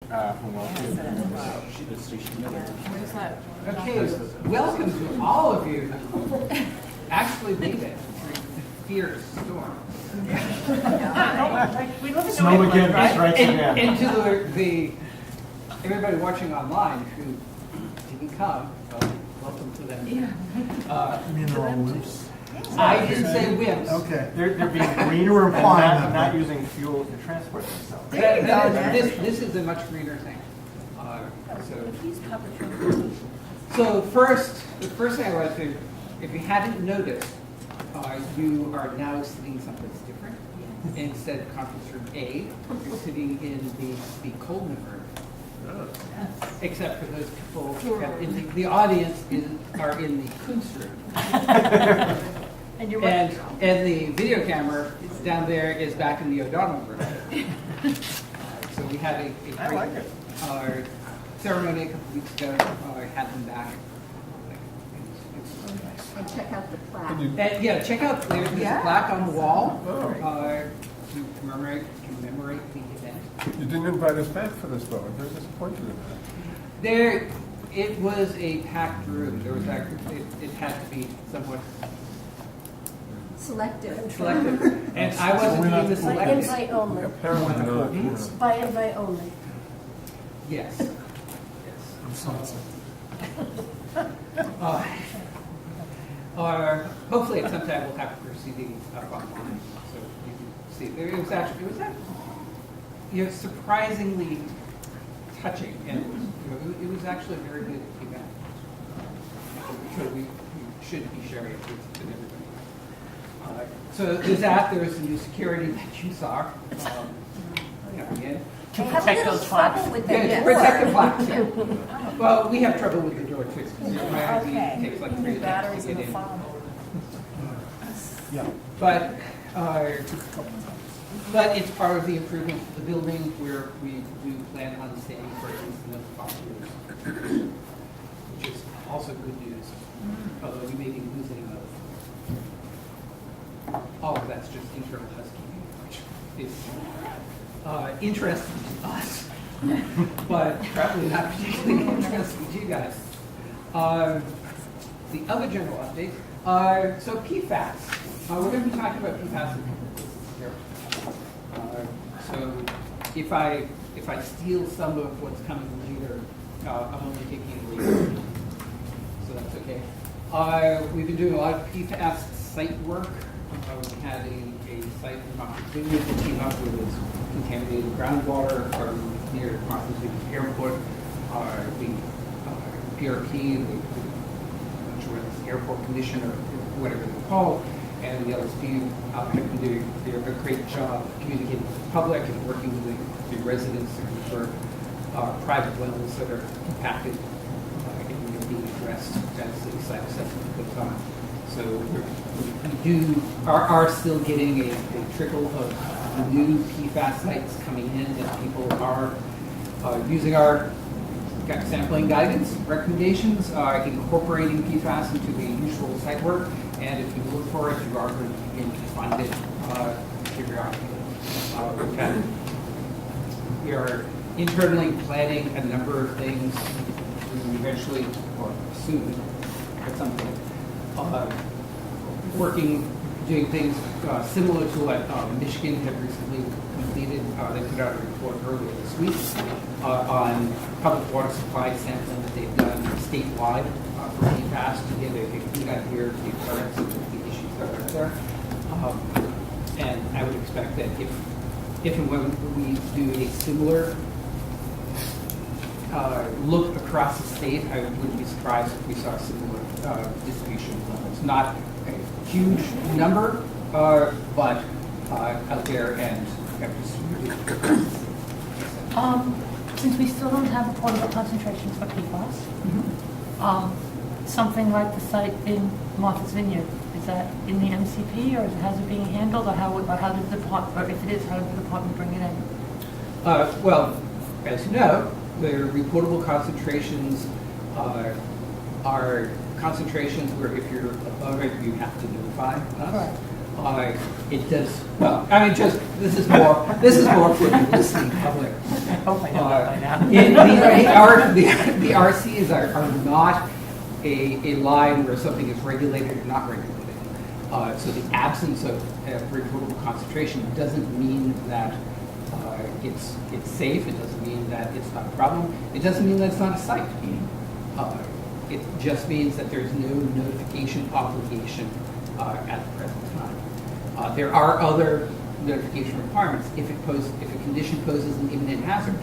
Okay, welcome to all of you who actually made it through the fierce storm. Snow again, right? And to the everybody watching online who didn't come, well, welcome to them. You mean they're all loose? I didn't say wimps. Okay. They're being You greener were and implying not, that. not using fuel to transport themselves. This is a much greener thing. So first, the first thing I want to do, if you hadn't noticed, you are now sitting someplace different. Instead of conference room A, you're sitting in the Coleman room. Except for those people in the audience are in the Kuntz room. And the video camera down there is back in the O'Donnell room. So we had a great ceremony a couple weeks ago. I had them back. And check out the plaque. And yeah, check out there's a plaque on the wall to commemorate the event. You didn't invite us back for this, though. I'm very disappointed in that. It was a packed room. There was actually, it had to be somewhat Selective. and I wasn't being the By selected. invite only. Apparently not. By invite only. Yes. I'm sorry. Hopefully at some time we'll have proceedings online, so you can see. It was surprisingly touching, and it was actually a very good event. So we should be sharing it with everybody. So there's that. There's the new security that you saw. Again. To protect those plaques. With Yeah, to protect the plaques. Yeah. Well, we have trouble with the door too. It takes like 3 Batteries to in get the in. phone. Yeah. But it's part of the improvement of the building where we do plan on staying for at least another 5 years, which is also good news. Although we may be losing all of that's just internal housekeeping, which is interesting to us, but probably not particularly interesting to you guys. The other general update. So PFAS. We're going to be talking about PFAS in a couple of places here. So if I steal some of what's coming from Jeter, I'm only taking it later. So that's okay. We've been doing a lot of PFAS site work. We had a site in Martha's Vineyard that came up with its contaminated groundwater near Martha's Vineyard Airport. The PRP, the Airport Commission, or whatever they're called, and the LSP have been doing a great job communicating with the public and working with the residents for private wells that are impacted and being addressed as the site assessment goes on. So we are still getting a trickle of new PFAS sites coming in, and people are using our sampling guidance recommendations, incorporating PFAS into the usual site work. And if you look for it, you are going to begin to find it periodically. We are internally planning a number of things eventually, or soon, at some point. Doing things similar to what Michigan had recently completed. They put out a report earlier this week on public water supply sampling that they've done statewide for PFAS to get a good idea of the occurrence of the issues that are there. And I would expect that if and when we do a similar look across the state, I wouldn't be surprised if we saw similar distribution levels. Not a huge number, but out there and Since we still don't have affordable concentrations for PFAS, something like the site in Martha's Vineyard, is that in the MCP, or how's it being handled, or how did the department, or if it is, how did the department bring it in? Well, as you know, the reportable concentrations are concentrations where if you're above it, you have to notify us. It does, well, I mean, just, this is more for the listening public. I hope I know that by now. The RCs are not a line where something is regulated or not regulated. So the absence of recordable concentration doesn't mean that it's safe. It doesn't mean that it's not a problem. It doesn't mean that it's not a site. It just means that there's no notification obligation at the present time. There are other notification requirements. If a condition poses an imminent hazard,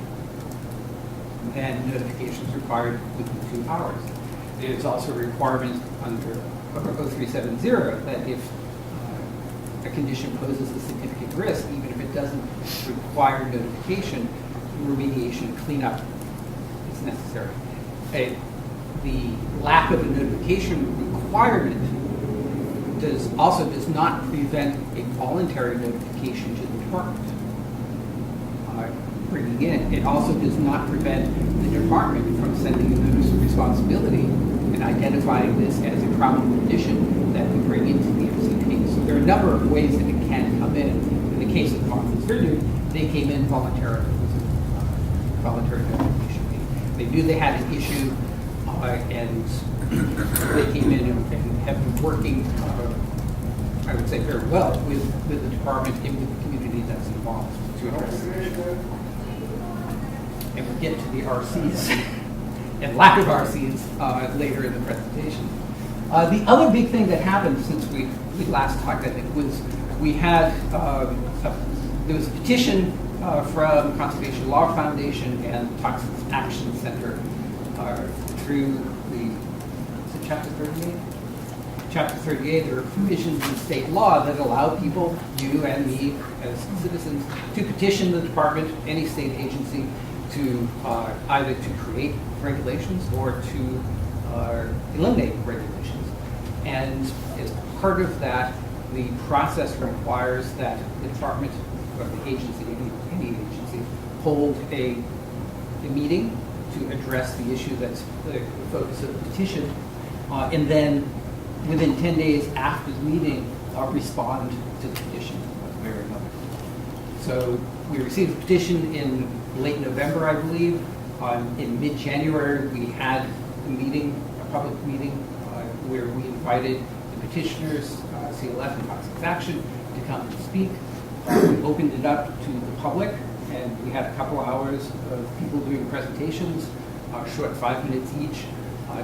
then notification is required within 2 hours. There's also a requirement under 0370 that if a condition poses a significant risk, even if it doesn't require notification, remediation cleanup is necessary. The lack of a notification requirement also does not prevent a voluntary notification to the department. Bringing in, it also does not prevent the department from sending a notice of responsibility and identifying this as a problem condition that we bring into the MCP. So there are a number of ways that it can come in. In the case of Martha's Vineyard, they came in voluntarily. It was a voluntary notification. They knew they had an issue, and they came in and have been working, I would say, very well with the department and with the community that's involved to address the issue. And we'll get to the RCs and lack of RCs later in the presentation. The other big thing that happened since we last talked, I think, was we had, there was a petition from Conservation Law Foundation and Toxic Action Center through is it Chapter 38? Chapter 38, there are provisions in state law that allow people, you and me as citizens, to petition the department, any state agency, to either to create regulations or to eliminate regulations. And as part of that, the process requires that the department or the agency, any agency, hold a meeting to address the issue that's the focus of the petition, and then within 10 days after the meeting, respond to the petition one way or another. So we received the petition in late November, I believe. In mid-January, we had a public meeting, where we invited the petitioners, CLF and Toxic Action, to come and speak. We opened it up to the public, and we had a couple hours of people doing presentations, short 5 minutes each,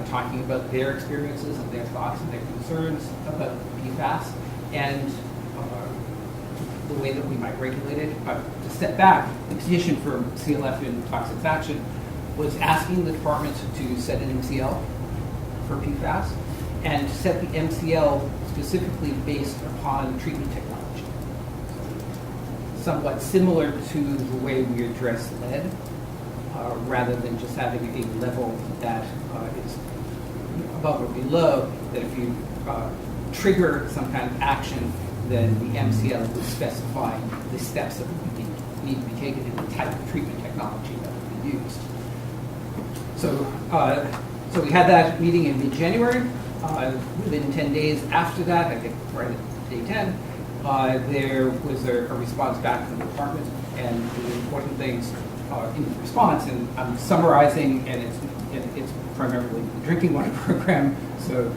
talking about their experiences and their thoughts and their concerns about PFAS and the way that we might regulate it. To step back, the petition for CLF and Toxic Action was asking the department to set an MCL for PFAS and to set the MCL specifically based upon treatment technology. Somewhat similar to the way we address lead, rather than just having a level that is above or below, that if you trigger some kind of action, then the MCL would specify the steps that would need to be taken and the type of treatment technology that would be used. So we had that meeting in mid-January. Within 10 days after that, I think right at day 10, there was a response back from the department, and the important things in the response, and I'm summarizing, and it's primarily the drinking water program, so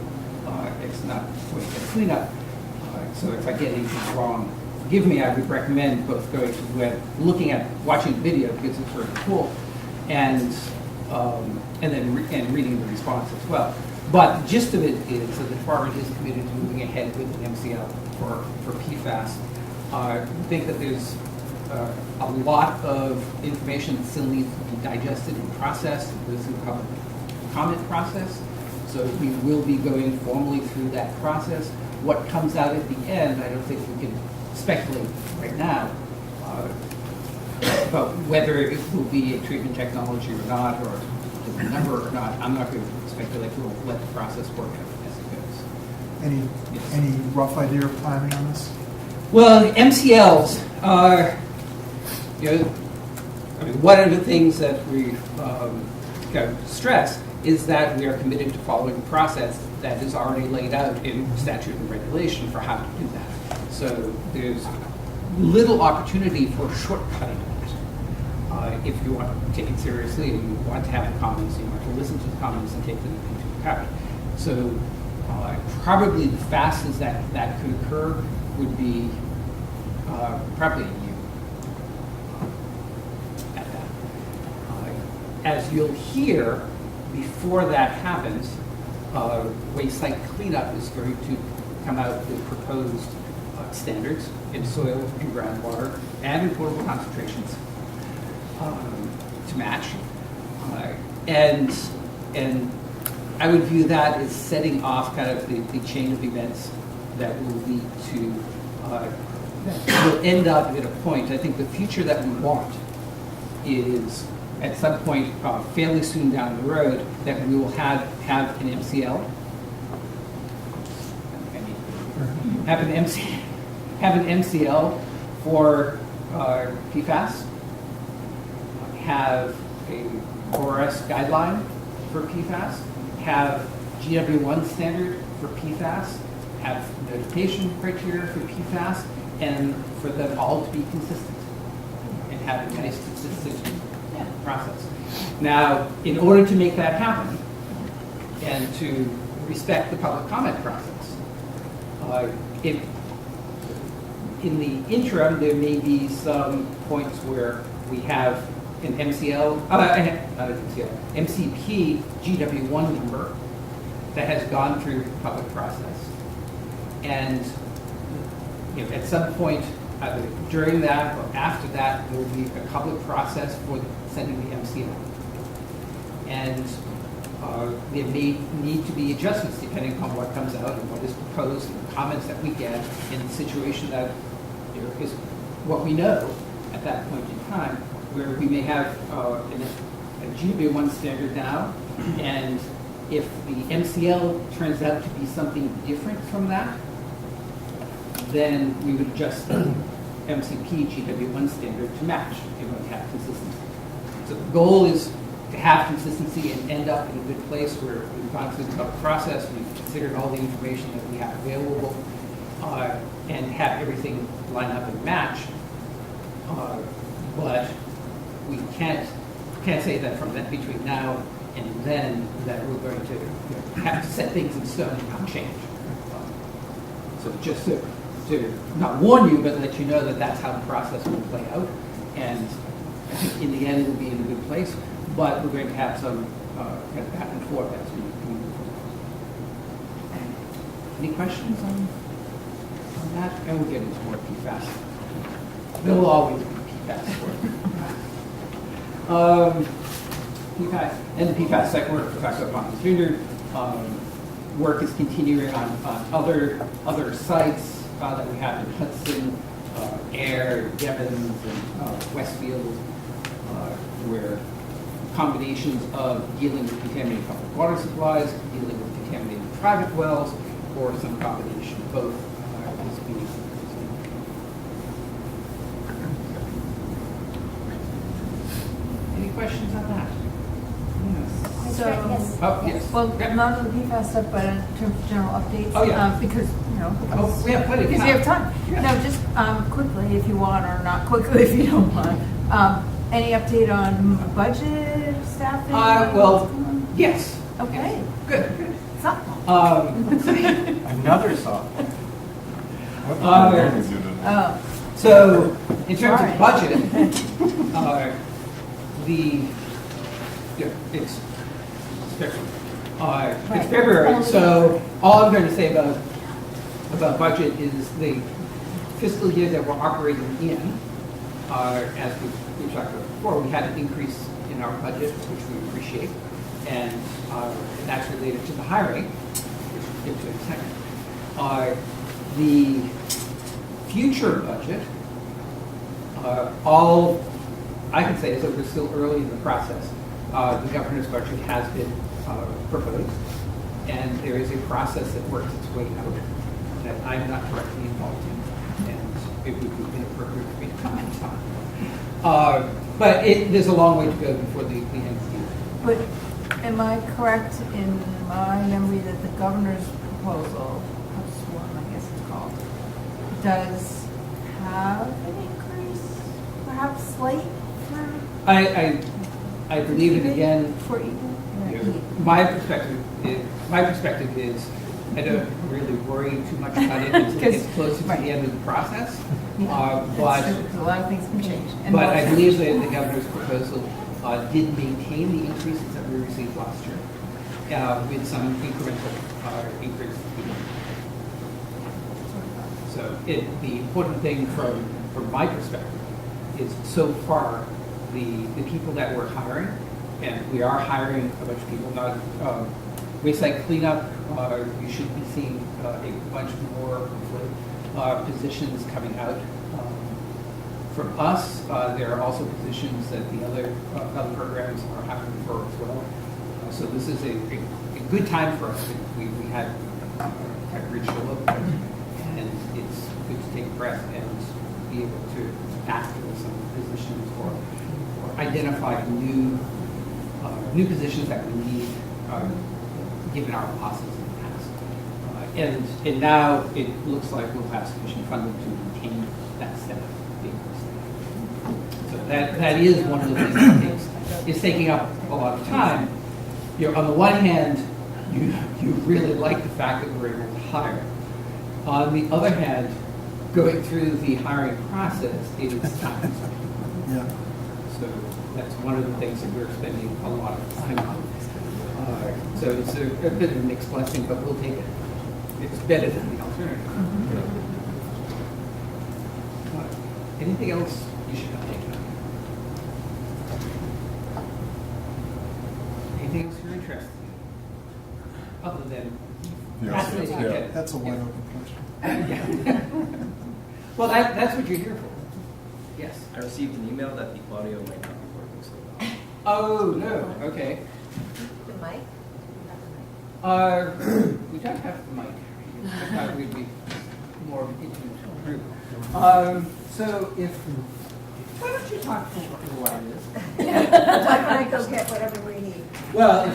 it's not going to clean up. So if I get anything wrong, forgive me. I would recommend both going to the web, watching the video because it's very cool, and reading the response as well. But the gist of it is that the department is committed to moving ahead with the MCL for PFAS. I think that there's a lot of information that still needs to be digested and processed. There's a public comment process, so we will be going formally through that process. What comes out at the end, I don't think we can speculate right now about whether it will be a treatment technology or not, or a number or not. I'm not going to speculate. We'll let the process work as it goes. Any rough idea of timing on this? Well, MCLs are, one of the things that we stress is that we are committed to following the process that is already laid out in statute and regulation for how to do that. So there's little opportunity for shortcutting it. If you want to take it seriously and you want to have the comments, you want to listen to the comments and take them into account. So probably the fastest that could occur would be probably a year at that. As you'll hear, before that happens, waste site cleanup is going to come out with proposed standards in soil and groundwater and in potable concentrations to match. And I would view that as setting off kind of the chain of events that will lead to, that will end up at a point. I think the future that we want is at some point, fairly soon down the road, that we will have an MCL. Have an MCL for PFAS. Have a ORS guideline for PFAS. Have GW1 standard for PFAS. Have notification criteria for PFAS, and for them all to be consistent and have a nice consistent process. Now, in order to make that happen and to respect the public comment process, in the interim, there may be some points where we have an MCL, not an MCL, MCP GW1 number that has gone through the public process. And at some point, either during that or after that, there will be a public process for sending the MCL. And there may need to be adjustments depending upon what comes out and what is proposed and the comments that we get in the situation that is what we know at that point in time, where we may have a GW1 standard now, and if the MCL turns out to be something different from that, then we would adjust the MCP GW1 standard to match in order to have consistency. So the goal is to have consistency and end up in a good place where we've gone through the public process, we've considered all the information that we have available, and have everything line up and match. But we can't say that from that between now and then that we're going to have to set things in stone and not change. So just to not warn you, but let you know that that's how the process will play out. And I think in the end, we'll be in a good place. But we're going to have some kind of back and forth as we move forward. Any questions on that? And we'll get into more PFAS. There will always be PFAS work. PFAS, and the PFAS second work, we talked about Martha's Vineyard. Work is continuing on other sites that we have in Hudson, Air, Devons, and Westfield, where combinations of dealing with contaminated public water supplies, dealing with contaminated private wells, or some combination of both is being. Any questions on that? Yes. So, Yes. Oh, yes. well, Yeah. not on the PFAS stuff, but in terms of general updates. Oh, yeah. Because, Oh, we have plenty of because you have time. Yeah. No, just quickly if you want, or not quickly if you don't want. Any update on budget, staffing? Well, What's going on? yes. Okay. Yes. Good. Softball. Another softball. Oh, So, in terms Sorry. of budget, it's Right. February, so all I'm going to say about budget is the fiscal year that we're operating in, as we talked about before, we had an increase in our budget, which we appreciate, and that's related to the hiring, which we'll get to in a second. The future budget, all I can say is that we're still early in the process. The governor's budget has been proposed, and there is a process that works its way out that I'm not directly involved in, and it would be inappropriate for me to comment on. But there's a long way to go before the end of the year. but am I correct in my memory that the governor's proposal, I guess it's called, does have an increase, perhaps slight for. I believe it again. For Eaton? My perspective is I don't really worry too much about it until it gets closer to the end of the process. But A lot of things can change. And But I also- believe that the governor's proposal did maintain the increases that we received last year with some incremental increases. So the important thing from my perspective is so far the people that we're hiring, and we are hiring a bunch of people, not waste site cleanup, you should be seeing a bunch more positions coming out. From us, there are also positions that the other programs are hiring for as well. So this is a good time for us. We had Rich Sholo, and it's good to take a breath and be able to backfill some positions or identify new positions that we need given our losses in the past. And now it looks like we'll have sufficient funding to maintain that staff. So that is one of the things that is taking up a lot of time. On the one hand, you really like the fact that we're able to hire. On the other hand, going through the hiring process is time. Yeah. So that's one of the things that we're spending a lot of time on. So it's a bit of a mixed blessing, but we'll take it. It's better than the alternative. Anything else you should not take on? Anything else you're interested in? Other than fascinating again. That's a wide open question. Well, that's what you're here for. Yes. I received an email that the audio might not be working so well. Oh, no. Okay. The mic? We don't have the mic. I thought we'd be more of an intimate group. So why don't you talk for what it is? Why don't I go get whatever we need? Well,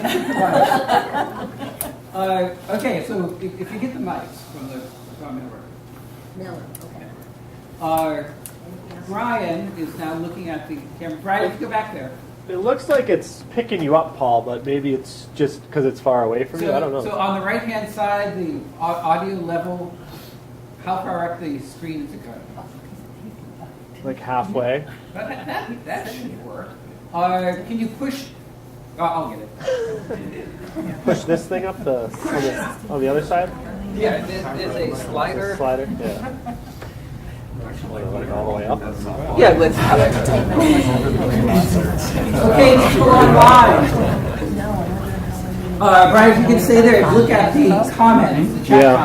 okay, so if you get the mics from the Miller. Miller, okay. Brian is now looking at the camera. Brian, if you go back there. It looks like it's picking you up, Paul, but maybe it's just because it's far away from you. I don't know. So on the right-hand side, the audio level, how far up the screen is it going? Like halfway. That should work. Can you push? I'll get it. Push this thing up on the other side. Yeah, there's a slider. Slider. Yeah. Let it all the way up. Yeah, let's have it. Okay, people online. Brian, if you can stay there and look at the comments, the chat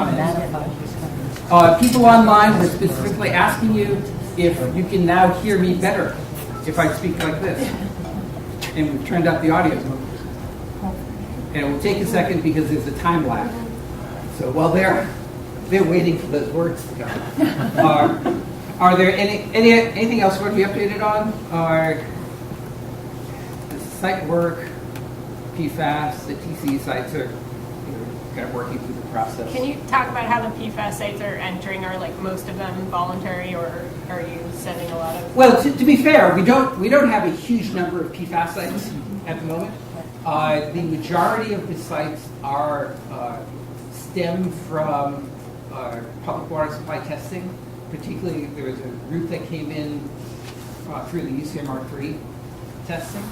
comments. People online were specifically asking you if you can now hear me better if I speak like this. And we've turned up the audio. And it will take a second because there's a time lag. So while they're waiting for those words to come. Are there anything else we want to be updated on? The site work, PFAS, the TC sites are kind of working through the process. Can you talk about how the PFAS sites are entering? Are like most of them voluntary, or are you sending a lot of? Well, to be fair, we don't have a huge number of PFAS sites at the moment. The majority of the sites are stem from public water supply testing. Particularly, there was a group that came in through the UCMR3 testing.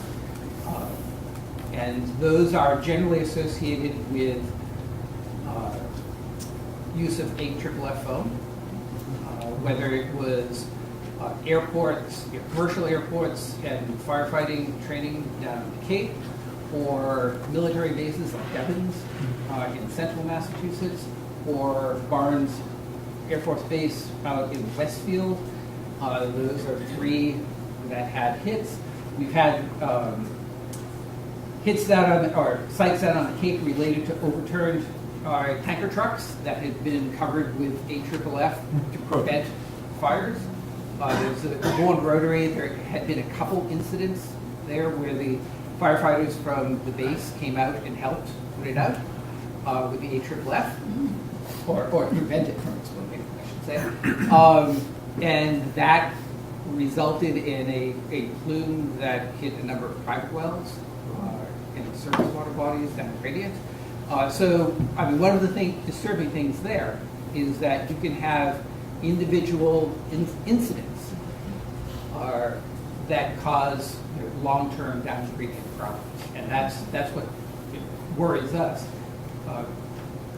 And those are generally associated with use of AFFF foam, whether it was airports, commercial airports and firefighting training down at the Cape, or military bases like Devens in central Massachusetts, or Barnes Air Force Base out in Westfield. Those are three that had hits. We've had hits sites out on the Cape related to overturned tanker trucks that had been covered with AFFF to prevent fires. There's the Bourne Rotary. There had been a couple incidents there where the firefighters from the base came out and helped put it out with the AFFF, or prevent it from exploding, I should should say. And that resulted in a plume that hit a number of private wells and surface water bodies down the gradient. So, I mean, one of the disturbing things there is that you can have individual incidents that cause long-term downstream problems, and that's what worries us.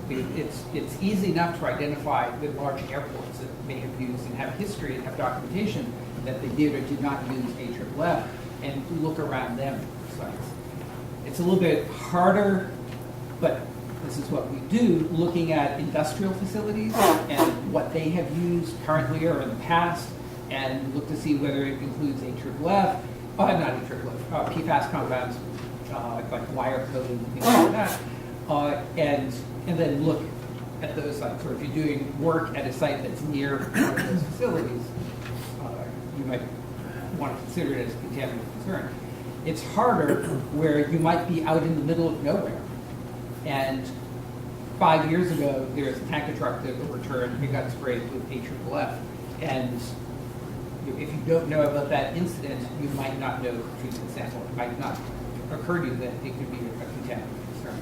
It's easy enough to identify the large airports that may have used and have history and have documentation that they did or did not use AFFF, and look around them for sites. It's a little bit harder, but this is what we do, looking at industrial facilities and what they have used currently or in the past, and look to see whether it includes AFFF, not AFFF, PFAS compounds like wire coating and things like that, and then look at those sites. Or if you're doing work at a site that's near one of those facilities, you might want to consider it as a contaminant concern. It's harder where you might be out in the middle of nowhere. And 5 years ago, there was a tanker truck that overturned, it got sprayed with AFFF. And if you don't know about that incident, you might not know the treatment sample. It might not occur to you that it could be a contaminant concern.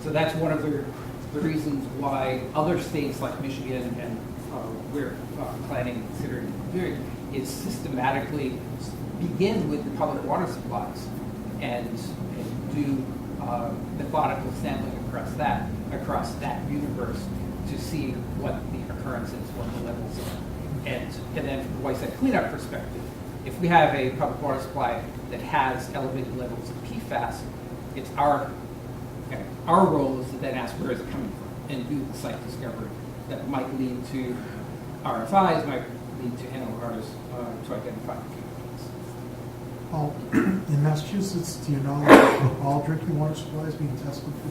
So that's one of the reasons why other states like Michigan and we're planning and considering doing is systematically begin with the public water supplies and do methodical sampling across that universe to see what the occurrences, what the levels are. And then from the Bwscac cleanup perspective, if we have a public water supply that has elevated levels of PFAS, it's our role is to then ask where is it coming from and do the site discovery that might lead to RFIs, might lead to NORs to identify the Paul, in Massachusetts, do you know of all drinking water supplies being tested for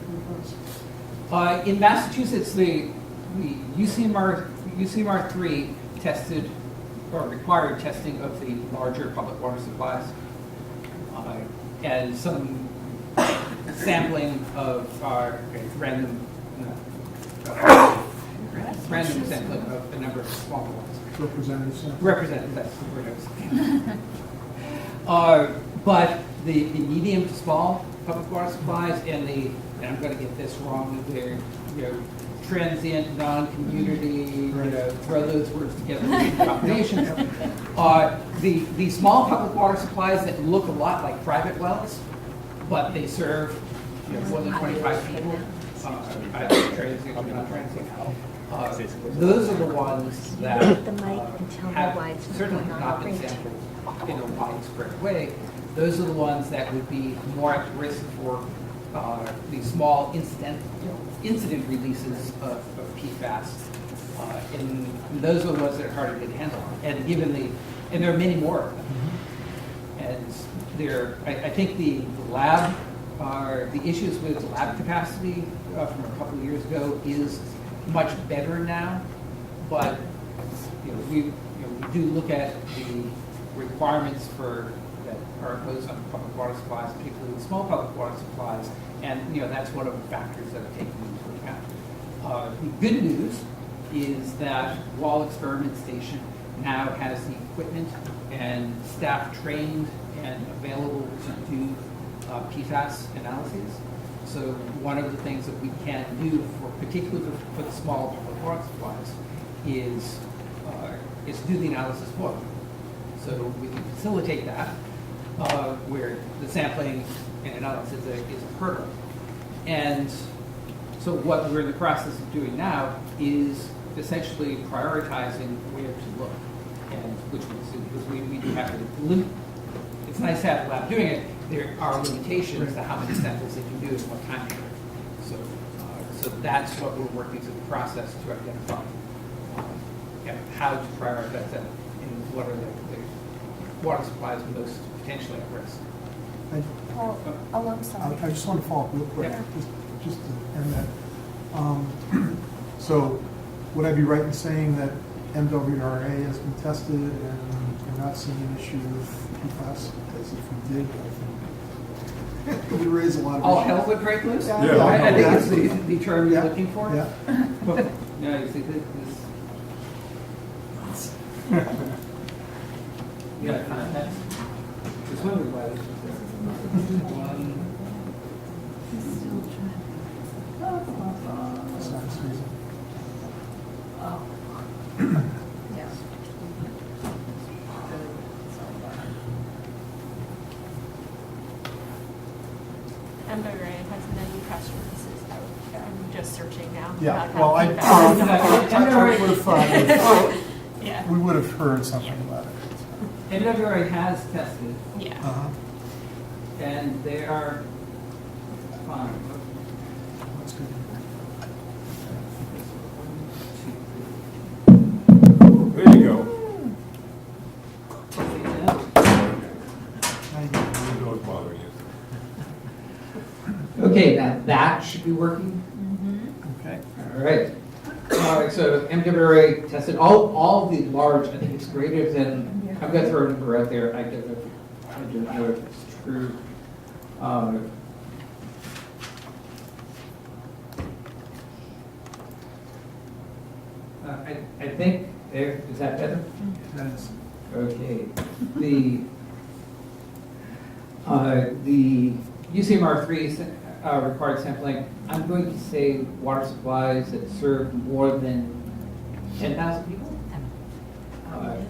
PFAS? In Massachusetts, the UCMR3 tested or required testing of the larger public water supplies and some sampling of random sampling of a number of smaller ones. Representative sample? Representative, that's the word I was thinking. But the medium to small public water supplies and I'm going to get this wrong, they're transient, non-community, throw those words together in combinations. The small public water supplies that look a lot like private wells, but they serve more than 25 people, either transient or non-transient. Those are the ones that have certainly not been sampled in a widespread way. Those are the ones that would be more at risk for the small incident releases of PFAS. And those are the ones that are harder to handle. And and there are many more of them. And I think the lab, the issues with lab capacity from a couple of years ago is much better now. But we do look at the requirements that are imposed on public water supplies, particularly small public water supplies, and that's one of the factors that are taken into account. The good news is that Wall Experiment Station now has the equipment and staff trained and available to do PFAS analyses. So one of the things that we can do, particularly for the small public water supplies, is do the analysis for them. So we can facilitate that, where the sampling and analysis is a hurdle. And so what we're in the process of doing now is essentially prioritizing where to look and which ones to do, because we do have to limit. It's nice to have the lab doing it. There are limitations to how many samples they can do and what time period. So that's what we're working through the process to identify how to prioritize that and what are the water supplies most potentially at risk. I'm sorry. I just want to follow up real quick, Yeah. just to end that. So would I be right in saying that MWRA has been tested and you're not seeing an issue with PFAS? Because if we did, I think it would raise a lot of All issues. hell would break loose? Yeah. I think it's Yeah. the term you're Yeah. looking for. Yeah. No, you see, You got context? Just wondering why this was there. Science reason. Yes. MWA has many press releases out. I'm just searching now. Yeah, about how well, I would have thought, Yeah. we would have heard something about it. MWA has tested, Yeah. Uh-huh. and they are fine. That's good. There you go. Thank you. Windows bothering you. Okay, now that should be working. Okay. All right. So MWA tested all of the large, I think it's greater than, I'm going to throw a number out there. I don't know if it's true. I think there, is that better? That is, Okay. The UCMR3 required sampling, I'm going to say water supplies that serve more than 10,000 people.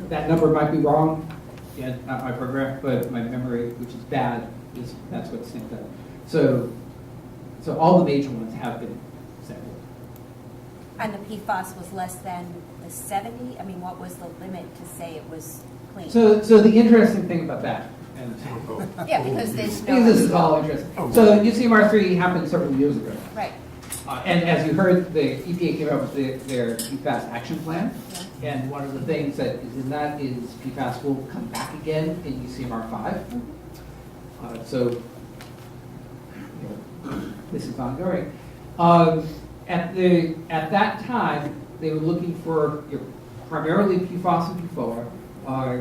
That number might be wrong, yeah, not my program, but my memory, which is bad, is that's what's synced up. So all the major ones have been sampled. And the PFAS was less than the 70? I mean, what was the limit to say it was clean? So the interesting thing about that, and Yeah, because there's because this is no... all interesting. So UCMR3 happened several years ago. Right. And as you heard, the EPA came up with their PFAS action plan. And one of the things that is in that is PFAS will come back again in UCMR 5. So you know, this is ongoing. At that time, they were looking for primarily PFAS and PFOA.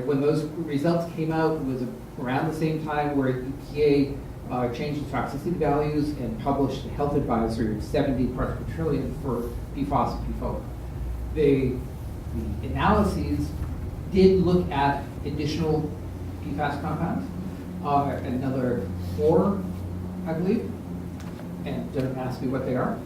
When those results came out, it was around the same time where EPA changed the toxicity values and published a health advisory of 70 parts per trillion for PFAS and PFOA. The analyses did look at additional PFAS compounds, another 4, I believe, and don't ask me what they are.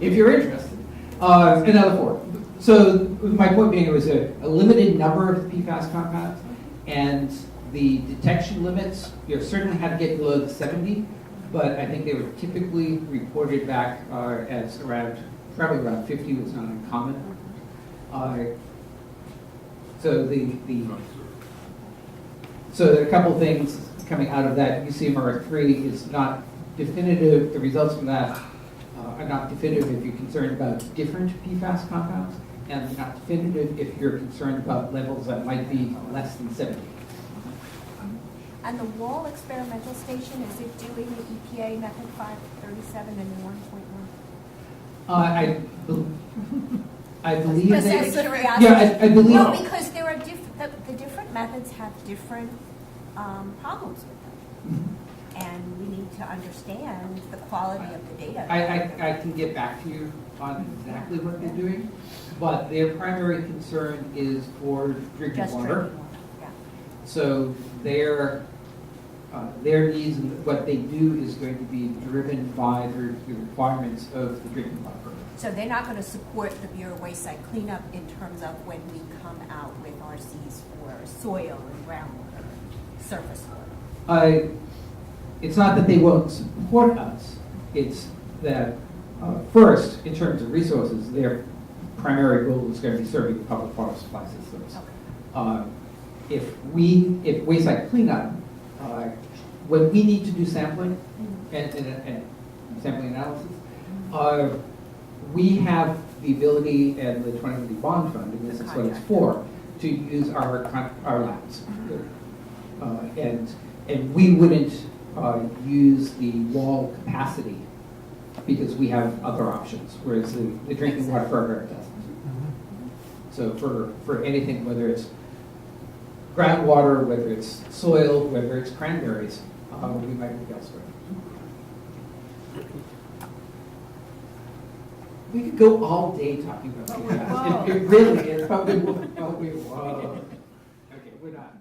If you're interested, another 4. So my point being, it was a limited number of PFAS compounds, and the detection limits, you certainly had to get below the 70, but I think they were typically reported back as probably around 50 was not uncommon. So there are a couple things coming out of that. UCMR3 is not definitive. The results from that are not definitive if you're concerned about different PFAS compounds, and not definitive if you're concerned about levels that might be less than 70. And the Wall experimental station, is it doing the EPA method 537 and 1.1? I believe Just they, out of curiosity. yeah, I believe. Well, because there are the different methods have different problems with them. And we need to understand the quality of the data. I can get back to you on exactly what they're doing, but their primary concern is for drinking Just water. drinking water, yeah. So their needs and what they do is going to be driven by the requirements of the drinking water program. So they're not going to support the Bureau of Wayside cleanup in terms of when we come out with RCs for soil and groundwater, surface water. It's not that they won't support us. It's that first, in terms of resources, their primary goal is going to be serving the public water supply systems. Okay. If Wayside cleanup, when we need to do sampling and sampling analysis, we have the ability and the 2020 bond fund, and this is what it's for, to use our labs. And we wouldn't use the wall capacity because we have other options, whereas the drinking water program doesn't. So for anything, whether it's groundwater, whether it's soil, whether it's cranberries, we might look elsewhere. we could go all day talking about PFAS. It really is, but we won't. Okay, we're not.